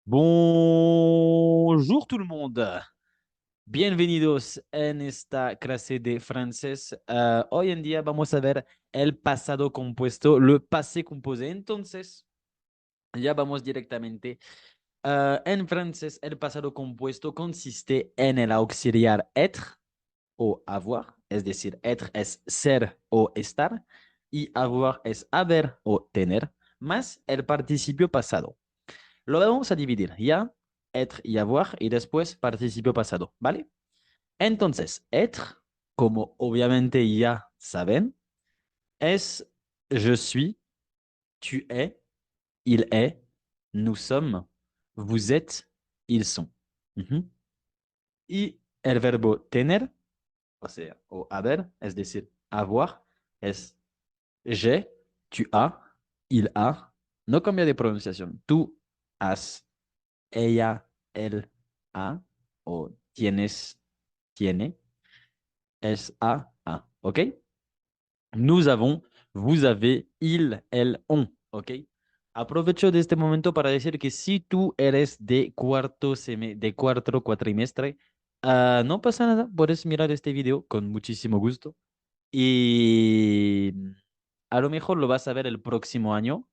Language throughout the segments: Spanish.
Bonjour tout le monde. Bienvenidos en esta clase de francés. Hoy en día vamos a ver el pasado compuesto, le passé composé. Entonces, ya vamos directamente. En francés, el pasado compuesto consiste en el auxiliar être o avoir, es decir, être es ser o estar, y avoir es haber o tener, más el participio pasado. Lo vamos a dividir ya, être y avoir, y después participio pasado, ¿vale? Entonces, être, como obviamente ya saben, es je suis, tu es, il est, nous sommes, vous êtes, ils sont. Ujú. Y el verbo tener, o sea, o haber, es decir, avoir, es j'ai, tu as, il a. No cambia de pronunciación. Tú has, ella, él, a, o tienes, tiene, es, a. ¿Ok? Nous avons, vous avez, ils, elles, ont. ¿Ok? Aprovecho de este momento para decir que si tú eres de de cuarto cuatrimestre, no pasa nada, puedes mirar este video con muchísimo gusto y a lo mejor lo vas a ver el próximo año,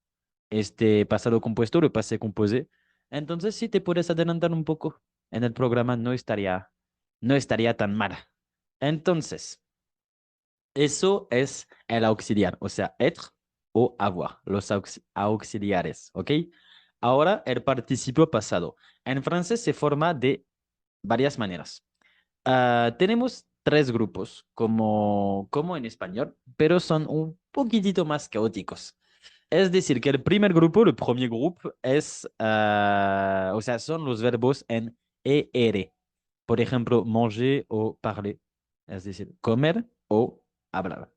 este pasado compuesto, lo pasé composé. Entonces, si te puedes adelantar un poco en el programa, no estaría tan mal. Entonces, eso es el auxiliar, o sea, être o avoir, los auxiliares, ¿ok? Ahora, el participio pasado. En francés se forma de varias maneras. Tenemos tres grupos, como en español, pero son un poquitito más caóticos. Es decir, que el primer grupo, el premier groupe, o sea, son los verbos en ER. Por ejemplo, manger o parler, es decir, comer o hablar.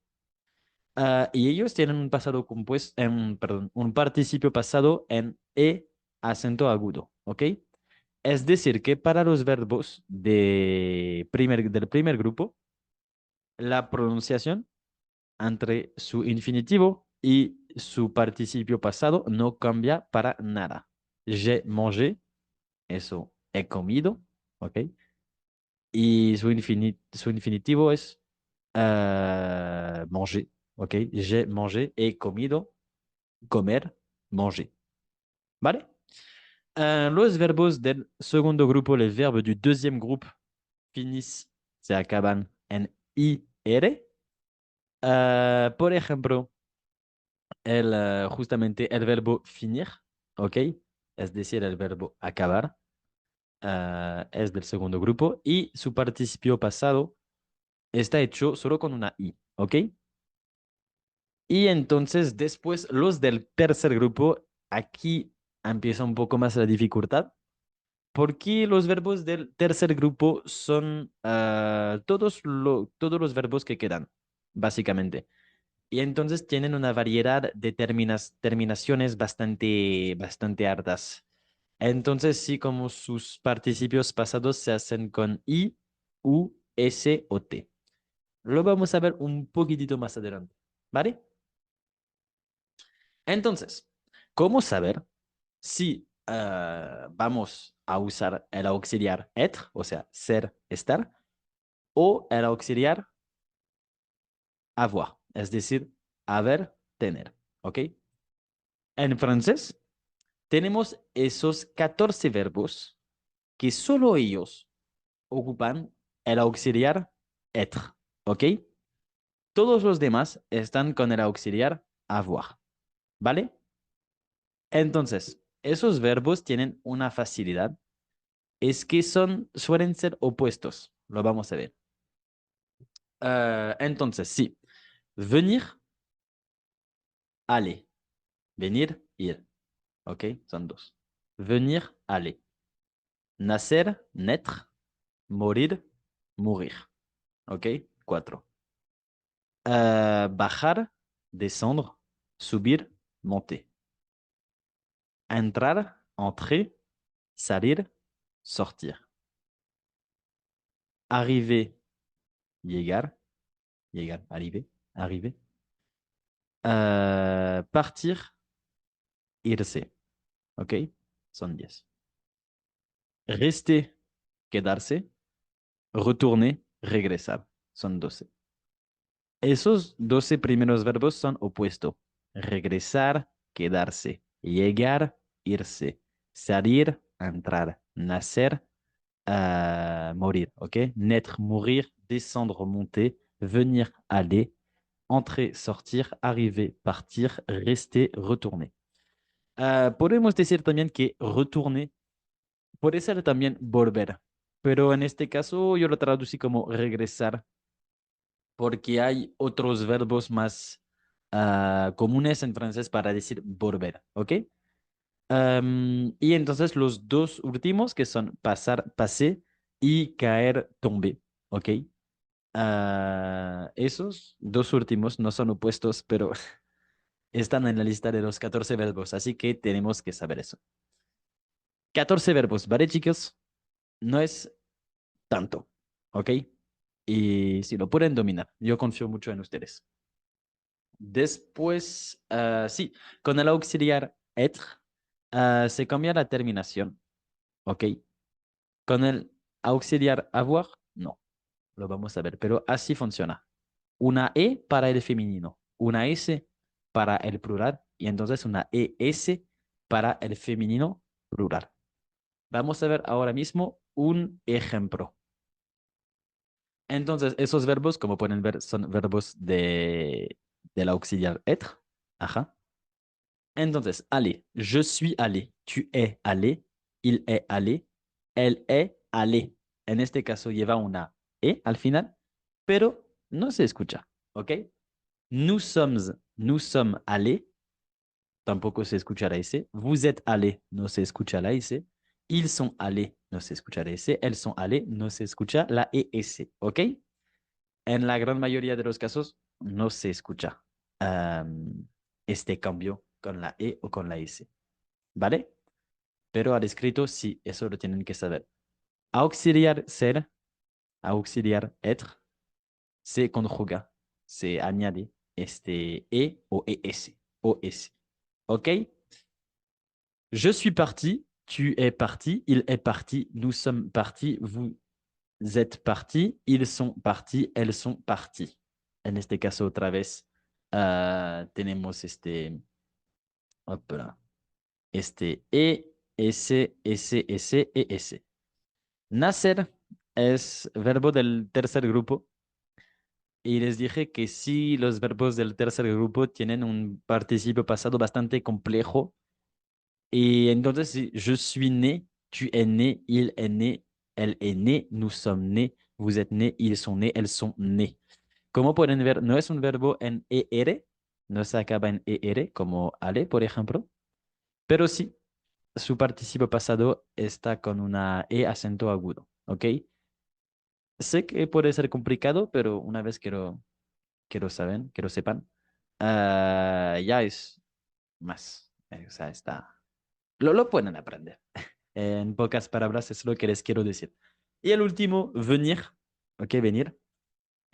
Y ellos tienen un pasado compuesto, perdón, un participio pasado en E acento agudo, ¿ok? Es decir, que para los verbos del primer grupo, la pronunciación entre su infinitivo y su participio pasado no cambia para nada. J'ai mangé, eso he comido, ¿ok? Y su infinitivo es manger, ¿ok? J'ai mangé, he comido, comer, manger, ¿vale? Los verbos del segundo grupo, les verbes du deuxième groupe finissent, se acaban en IR. Por ejemplo, justamente el verbo finir, ¿ok? Es decir, el verbo acabar, es del segundo grupo y su participio pasado está hecho solo con una I, ¿ok? Y entonces después los del tercer grupo, aquí empieza un poco más la dificultad, porque los verbos del tercer grupo son todos los verbos que quedan, básicamente. Y entonces tienen una variedad de terminaciones bastante hartas. Entonces, sí, como sus participios pasados se hacen con I, U, S o T. Lo vamos a ver un poquitito más adelante, ¿vale? Entonces, ¿cómo saber si vamos a usar el auxiliar être, o sea, ser, estar, o el auxiliar avoir, es decir, haber, tener, ¿ok? En francés tenemos esos 14 verbos que solo ellos ocupan el auxiliar être, ¿ok? Todos los demás están con el auxiliar avoir, ¿vale? Entonces, esos verbos tienen una facilidad, es que suelen ser opuestos, lo vamos a ver. Entonces, sí, venir, aller, venir, ir, ¿ok? Son dos. Venir, aller. Nacer, naître, morir, mourir. ¿Ok? Cuatro. Bajar, descendre, subir, monter. Entrar, entrer, salir, sortir. Arriver, llegar, llegar, arriver, arriver. Partir, irse. ¿Ok? Son 10. rester, quedarse, retourner, regresar. Son 12. Esos 12 primeros verbos son opuestos. Regresar, quedarse. Llegar, irse. Salir, entrar. Nacer, morir. ¿Ok? Naître, mourir, descendre, monter, venir, aller, entrer, sortir, arriver, partir, rester, retourner. Podemos decir también que retourner puede ser también volver, pero en este caso yo lo traducí como regresar porque hay otros verbos más comunes en francés para decir volver, ¿ok? Y entonces los dos últimos que son pasar, passer y caer, tomber, ¿ok? Esos dos últimos no son opuestos, pero están en la lista de los 14 verbos, así que tenemos que saber eso. 14 verbos, ¿vale, chicos? No es tanto, ¿ok? Y si lo pueden dominar, yo confío mucho en ustedes. Después, sí, con el auxiliar être, se cambia la terminación, ¿ok? Con el auxiliar avoir, no, lo vamos a ver, pero así funciona. Una E para el femenino, una S para el plural y entonces una ES para el femenino plural. Vamos a ver ahora mismo un ejemplo. Entonces, esos verbos, como pueden ver, son verbos del auxiliar être. Ajá. Entonces, aller. Je suis allé. Tu es allé. Il est allé. Elle est allée. En este caso lleva una E al final, pero no se escucha. ¿Ok? Nous sommes allés. Tampoco se escucha la S. Vous êtes allés. No se escucha la S. Ils sont allés. No se escucha la S. Elles sont allées. No se escucha la ES. ¿Ok? En la gran mayoría de los casos no se escucha este cambio con la E o con la S, ¿vale? Pero al escrito sí, eso lo tienen que saber. Auxiliar ser, auxiliar être, se conjuga, se añade este E o ES, o S, ¿ok? Je suis parti, tu es parti, il est parti, nous sommes partis, vous êtes partis, ils sont partis, elles sont parties. En este caso, otra vez, tenemos opla, E, S, S, S, E, S. Nacer es verbo del tercer grupo. Y les dije que sí, los verbos del tercer grupo tienen un participio pasado bastante complejo. Y entonces, si je suis né, tu es né, il est né, elle est née, nous sommes nés, vous êtes nés, ils sont nés, elles sont nées. Como pueden ver, no es un verbo en ER, no se acaba en ER, como ale, por ejemplo, pero sí, su participio pasado está con una E acento agudo, ¿ok? Sé que puede ser complicado, pero una vez que lo sepan, ya es más, o sea, lo pueden aprender. En pocas palabras es lo que les quiero decir. Y el último, venir, ¿ok? Venir.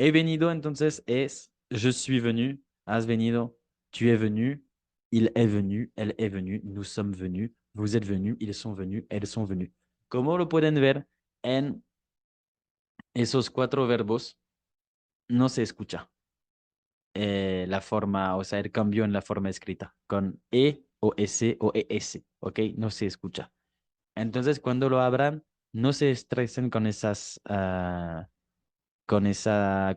He venido, entonces es je suis venu, has venido, tu es venu, il est venu, elle est venue, nous sommes venus, vous êtes venus, ils sont venus, elles sont venues. Como lo pueden ver en esos cuatro verbos, no se escucha la forma, o sea, el cambio en la forma escrita, con E o S o ES, ¿ok? No se escucha. Entonces, cuando lo abran, no se estresen con esas con esa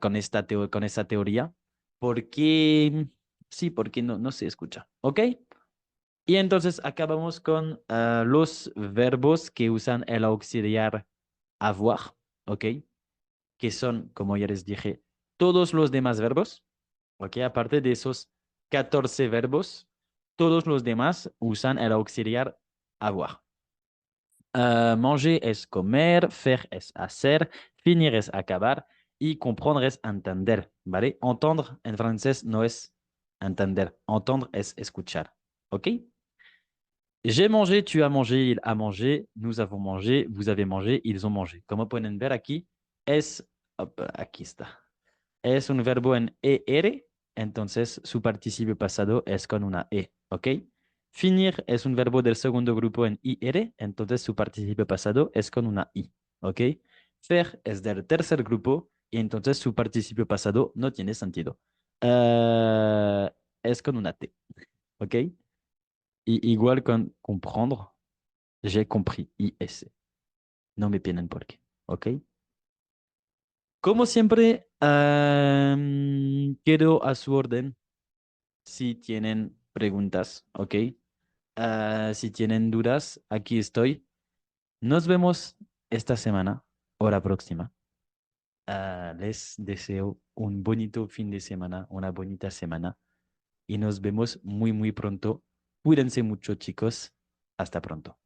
teoría, porque sí, porque no se escucha, ¿ok? Y entonces acabamos con los verbos que usan el auxiliar avoir, ¿ok? Que son, como ya les dije, todos los demás verbos, ¿ok? Aparte de esos 14 verbos, todos los demás usan el auxiliar avoir. Manger es comer, faire es hacer, finir es acabar y comprendre es entender, ¿vale? Entendre en francés no es entender, entendre es escuchar, ¿ok? J'ai mangé, tu as mangé, il a mangé, nous avons mangé, vous avez mangé, ils ont mangé. Como pueden ver aquí, aquí está. Es un verbo en ER, entonces su participio pasado es con una E, ¿ok? Finir es un verbo del segundo grupo en IR, entonces su participio pasado es con una I, ¿ok? Faire es del tercer grupo y entonces su participio pasado no tiene sentido. Eh, es con una T, ¿ok? Y igual con comprendre, j'ai compris, IS. No me piden por qué, ¿ok? Como siempre, quedo a su orden si tienen preguntas, ¿ok? Si tienen dudas, aquí estoy. Nos vemos esta semana o la próxima. Les deseo un bonito fin de semana, una bonita semana y nos vemos muy, muy pronto. Cuídense mucho, chicos. Hasta pronto.